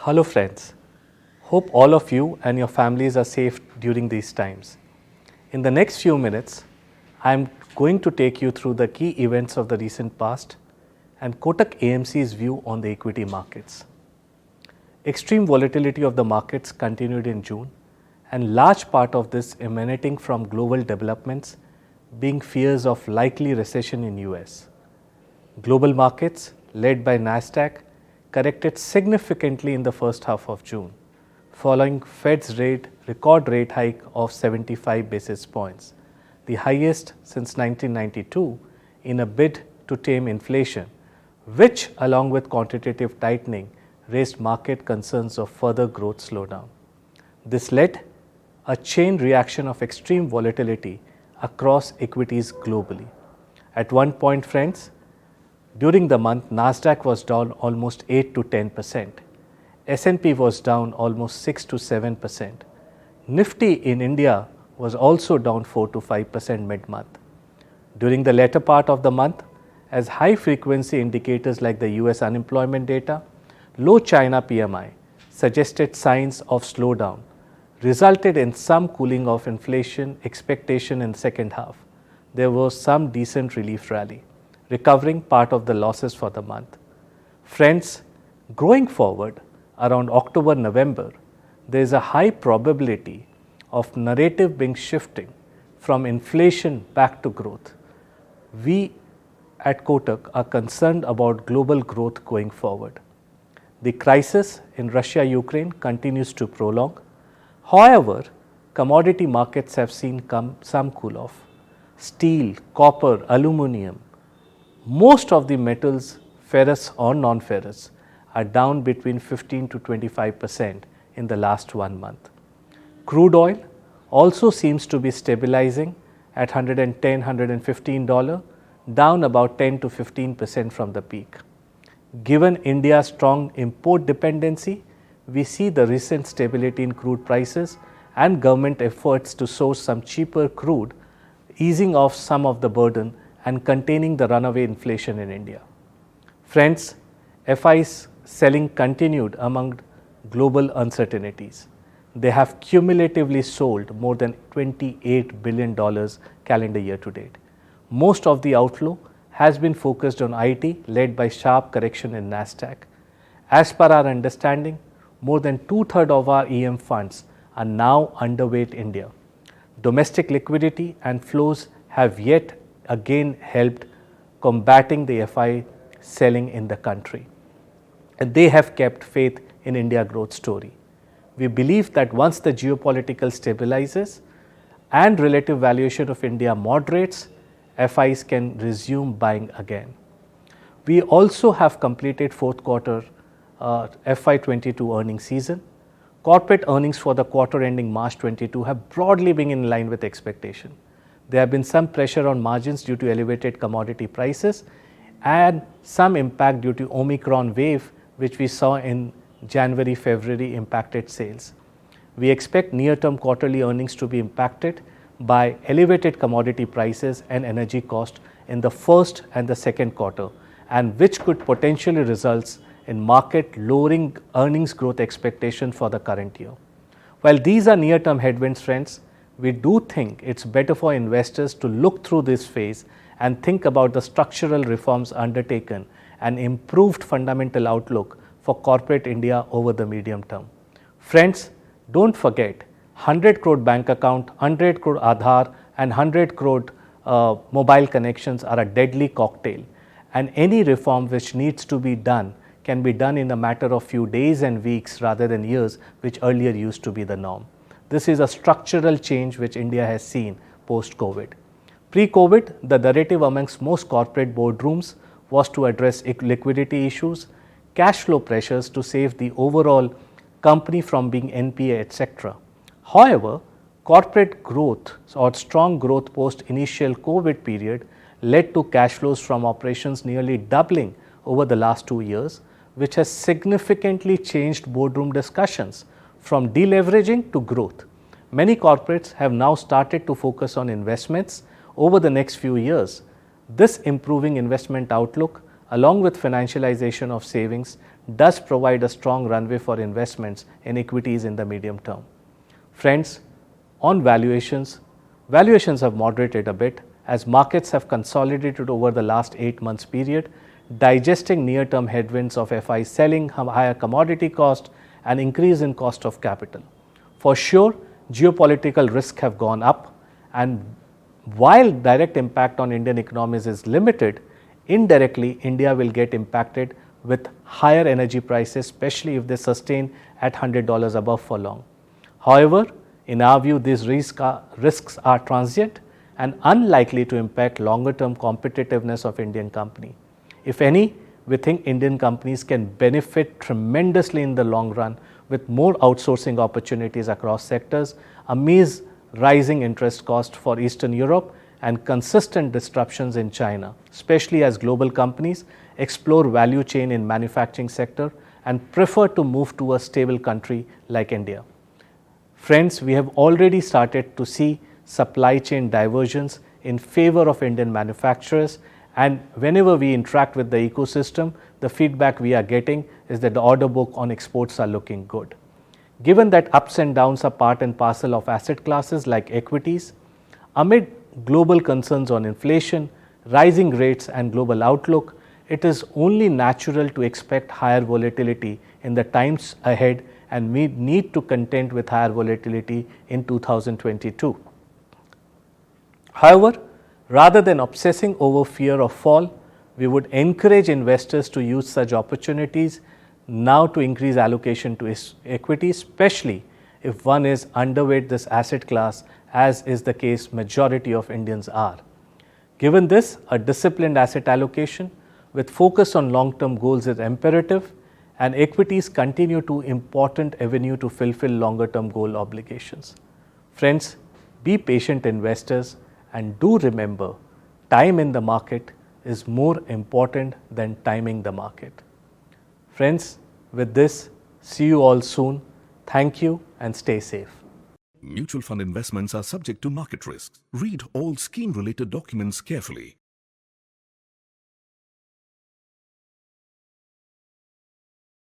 Hello friends, hope all of you and your families are safe during these times. In the next few minutes, I am going to take you through the key events of the recent past and Kotak AMC's view on the equity markets. Extreme volatility of the markets continued in June, and large part of this emanating from global developments being fears of likely recession in US. Global markets, led by Nasdaq, corrected significantly in the first half of June, following Fed's record rate hike of 75 basis points, the highest since 1992, in a bid to tame inflation, which, along with quantitative tightening, raised market concerns of further growth slowdown. This led a chain reaction of extreme volatility across equities globally. At one point, friends, during the month, Nasdaq was down almost 8 to 10%. S&P was down almost 6 to 7%. Nifty in India was also down 4 to 5% mid-month. During the latter part of the month, as high-frequency indicators like the US unemployment data, low China PMI suggested signs of slowdown, resulted in some cooling of inflation expectation in the second half. There was some decent relief rally, recovering part of the losses for the month. Friends, going forward, around October-November, there is a high probability of narrative being shifting from inflation back to growth. We at Kotak are concerned about global growth going forward. The crisis in Russia-Ukraine continues to prolong. However, commodity markets have seen some cool off. Steel, copper, aluminum, most of the metals, ferrous or non-ferrous, are down between 15 to 25% in the last 1 month. Crude oil also seems to be stabilizing at $110, $115, down about 10 to 15% from the peak. Given India's strong import dependency, we see the recent stability in crude prices and government efforts to source some cheaper crude, easing off some of the burden and containing the runaway inflation in India. Friends, FIs selling continued among global uncertainties. They have cumulatively sold more than $28 billion calendar year to date. Most of the outflow has been focused on IT, led by sharp correction in Nasdaq. As per our understanding, more than 2/3 of our EM funds are now underweight India. Domestic liquidity and flows have yet again helped combating the FI selling in the country. And they have kept faith in India growth story. We believe that once the geopolitical stabilizes and relative valuation of India moderates, FIs can resume buying again. We also have completed fourth quarter FY22 earnings season. Corporate earnings for the quarter ending March 22 have broadly been in line with expectation. There have been some pressure on margins due to elevated commodity prices and some impact due to Omicron wave, which we saw in January, February impacted sales. We expect near-term quarterly earnings to be impacted by elevated commodity prices and energy cost in the first and the second quarter, and which could potentially result in market lowering earnings growth expectation for the current year. While these are near-term headwinds, friends, we do think it's better for investors to look through this phase and think about the structural reforms undertaken and improved fundamental outlook for corporate India over the medium term. Friends, don't forget 100 crore bank account, 100 crore Aadhaar and 100 crore mobile connections are a deadly cocktail, and any reform which needs to be done can be done in a matter of few days and weeks rather than years, which earlier used to be the norm. This is a structural change which India has seen post-COVID. Pre-COVID, the narrative amongst most corporate boardrooms was to address liquidity issues, cash flow pressures to save the overall company from being NPA, etc. However, corporate growth or strong growth post initial COVID period led to cash flows from operations nearly doubling over the last 2 years, which has significantly changed boardroom discussions from deleveraging to growth. Many corporates have now started to focus on investments over the next few years. This improving investment outlook along with financialization of savings, does provide a strong runway for investments in equities in the medium term. Friends, on valuations, valuations have moderated a bit as markets have consolidated over the last 8 months period, digesting near-term headwinds of FI selling, higher commodity cost and increase in cost of capital. For sure, geopolitical risks have gone up, and while direct impact on Indian economies is limited, indirectly India will get impacted with higher energy prices, especially if they sustain at $100 above for long. However, in our view, these risks are transient and unlikely to impact longer-term competitiveness of Indian company. If any, we think Indian companies can benefit tremendously in the long run with more outsourcing opportunities across sectors amidst rising interest costs for Eastern Europe and consistent disruptions in China, especially as global companies explore value chain in manufacturing sector and prefer to move to a stable country like India. Friends, we have already started to see supply chain diversions in favor of Indian manufacturers, and whenever we interact with the ecosystem, the feedback we are getting is that the order book on exports are looking good. Given that ups and downs are part and parcel of asset classes like equities, amid global concerns on inflation, rising rates and global outlook, it is only natural to expect higher volatility in the times ahead, and we need to contend with higher volatility in 2022. However, rather than obsessing over fear of fall, we would encourage investors to use such opportunities now to increase allocation to equity, especially if one is underweight this asset class, as is the case majority of Indians are. Given this, a disciplined asset allocation with focus on long-term goals is imperative, and equities continue to be an important avenue to fulfill longer-term goal obligations. Friends, be patient investors and do remember, time in the market is more important than timing the market. Friends, with this, see you all soon. Thank you and stay safe. Mutual fund investments are subject to market risks. Read all scheme-related documents carefully.